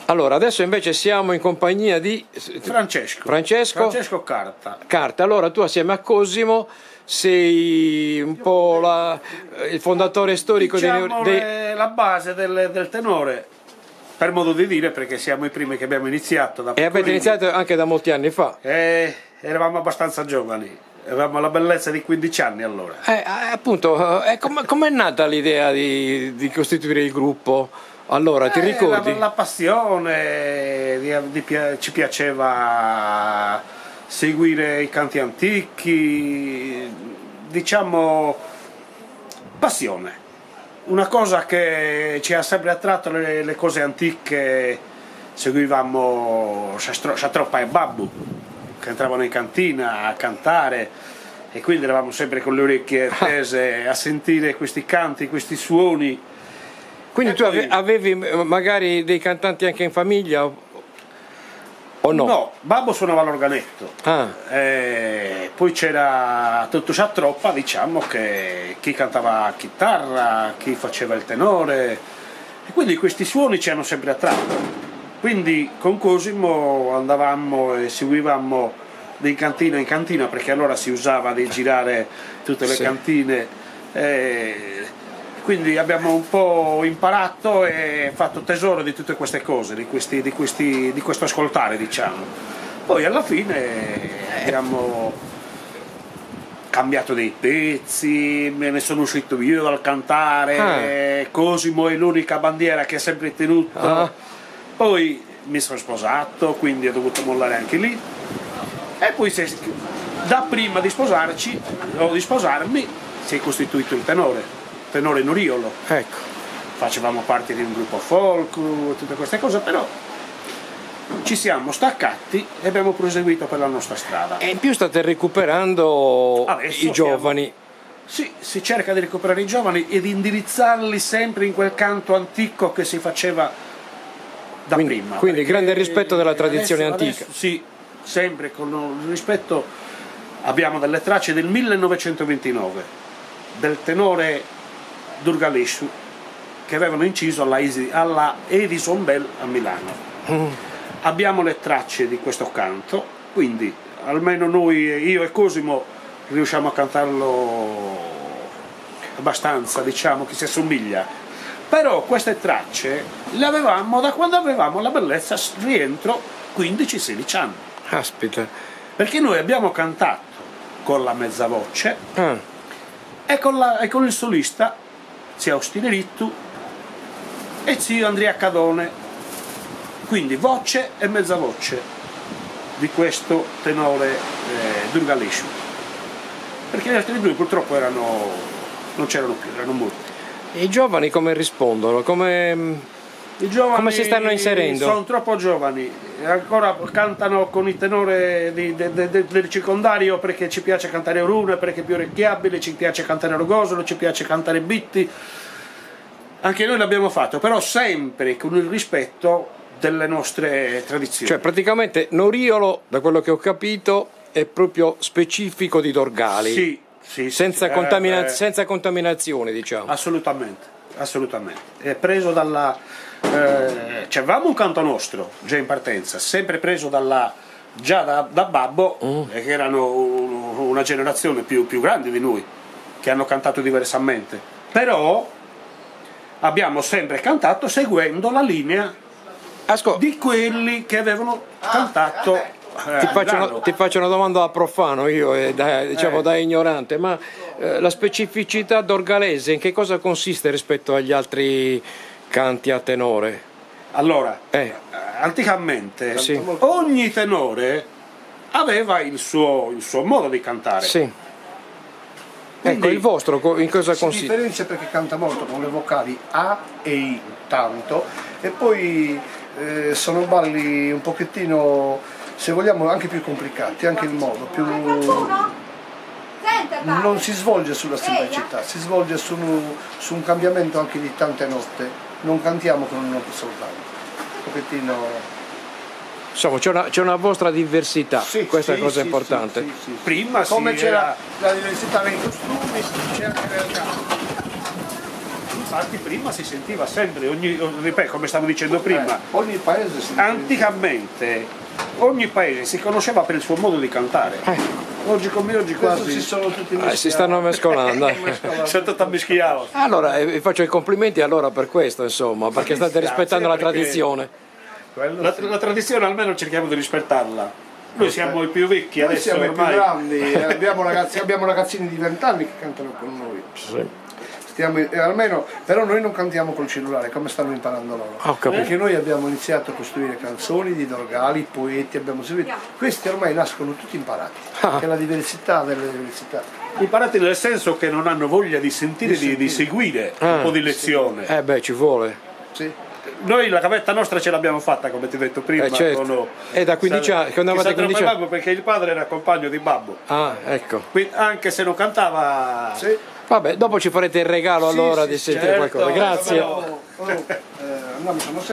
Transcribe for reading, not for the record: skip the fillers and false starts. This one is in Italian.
Allora, adesso invece siamo in compagnia di Francesco Carta. Allora, tu assieme a Cosimo sei un po' il fondatore storico diciamo la base del tenore, per modo di dire, perché siamo i primi che abbiamo iniziato da E avete iniziato anche da molti anni fa. Eravamo abbastanza giovani, avevamo la bellezza di 15 anni allora. Appunto, com'è nata l'idea di costituire il gruppo? Allora, ti ricordi? La passione, ci piaceva seguire i canti antichi, diciamo passione. Una cosa che ci ha sempre attratto le cose antiche, seguivamo Sciatroppa e Babbo, che entravano in cantina a cantare, e quindi eravamo sempre con le orecchie tese a sentire questi canti, questi suoni. Quindi tu avevi magari dei cantanti anche in famiglia o no? No, Babbo suonava l'organetto, poi c'era tutto Sciatroppa, diciamo, che chi cantava chitarra, chi faceva il tenore, e quindi questi suoni ci hanno sempre attratto. Quindi con Cosimo andavamo e seguivamo di cantina in cantina, perché allora si usava di girare tutte le cantine. Quindi abbiamo un po' imparato e fatto tesoro di tutte queste cose, di questo ascoltare, diciamo. Poi alla fine abbiamo cambiato dei pezzi, me ne sono uscito io dal cantare, Cosimo è l'unica bandiera che ha sempre tenuto. Poi mi sono sposato, quindi ho dovuto mollare anche lì. E poi da prima di sposarci o di sposarmi si è costituito il tenore Noriolo. Ecco. Facevamo parte di un gruppo folk, tutte queste cose, però ci siamo staccati e abbiamo proseguito per la nostra strada. E in più state recuperando adesso i giovani. Sì, si cerca di recuperare i giovani e di indirizzarli sempre in quel canto antico che si faceva da prima. Quindi grande rispetto della tradizione antica. Sì, sempre con il rispetto. Abbiamo delle tracce del 1929 del tenore Durgalescu che avevano inciso alla Edison Bell a Milano. Abbiamo le tracce di questo canto, quindi almeno noi, io e Cosimo, riusciamo a cantarlo abbastanza, diciamo che si assomiglia. Però queste tracce le avevamo da quando avevamo la bellezza rientro 15-16 anni. Aspetta. Perché noi abbiamo cantato con la mezza voce e con il solista zio Austin Rittu e zio Andrea Cadone, quindi voce e mezza voce di questo tenore Durgalescu, perché gli altri due purtroppo non c'erano più, erano morti. E i giovani come rispondono? I giovani come si stanno inserendo? Sono troppo giovani, ancora cantano con il tenore del circondario, perché ci piace cantare Orune, perché è più orecchiabile, ci piace cantare Rogosolo, ci piace cantare Bitti. Anche noi l'abbiamo fatto, però sempre con il rispetto delle nostre tradizioni. Cioè praticamente Noriolo, da quello che ho capito, è proprio specifico di Dorgali. Sì, senza contaminazione, diciamo. Assolutamente. È preso dalla... avevamo un canto nostro già in partenza, sempre preso già da Babbo, che erano una generazione più grande di noi, che hanno cantato diversamente. Però abbiamo sempre cantato seguendo la linea di quelli che avevano cantato. Ti faccio una domanda da profano io, da ignorante, ma la specificità dorgalese in che cosa consiste rispetto agli altri canti a tenore? Allora, anticamente ogni tenore aveva il suo modo di cantare. Sì. Ecco, il vostro in cosa consiste? Si differenzia perché canta molto con le vocali A e I, tanto, e poi sono balli un pochettino, se vogliamo, anche più complicati, anche il modo più... non si svolge sulla semplicità, si svolge su un cambiamento anche di tante note, non cantiamo con un noto soltanto, un pochettino... Insomma, c'è una vostra diversità, questa è la cosa importante. Sì. Prima come c'era la diversità nei costumi, c'è anche nel canto. infatti prima si sentiva sempre, ripeto, come stavo dicendo prima, Ogni paese si anticamente ogni paese si conosceva per il suo modo di cantare. Oggi come oggi Questo quasi si sono tutti si stanno mescolando. sono tutto mischiato. Allora, vi faccio i complimenti allora per questo, insomma, perché state rispettando la perché- tradizione. La tradizione almeno cerchiamo di rispettarla. Noi siamo i più vecchi Noi adesso siamo i più ormai. grandi, abbiamo ragazzini di 20 anni che cantano con noi. Sì. Almeno, però noi non cantiamo col cellulare come stanno imparando loro. Ho capito. Perché noi abbiamo iniziato a costruire canzoni di Dorgali, poeti, abbiamo seguito. Questi ormai nascono tutti imparati. Che è la diversità delle diversità. Imparati nel senso che non hanno voglia di sentire, di seguire un po' di lezione. Ci vuole. Sì. Noi la cavetta nostra ce l'abbiamo fatta, come ti ho detto prima. Certo. E da 15 anni, quando avete 15 anni? Babbo, perché il padre era compagno di babbo. Ah, ecco. Quindi, anche se non cantava. Sì. Vabbè, dopo ci farete il regalo allora sì, di sentire certo. qualcosa. Grazie. Andiamo,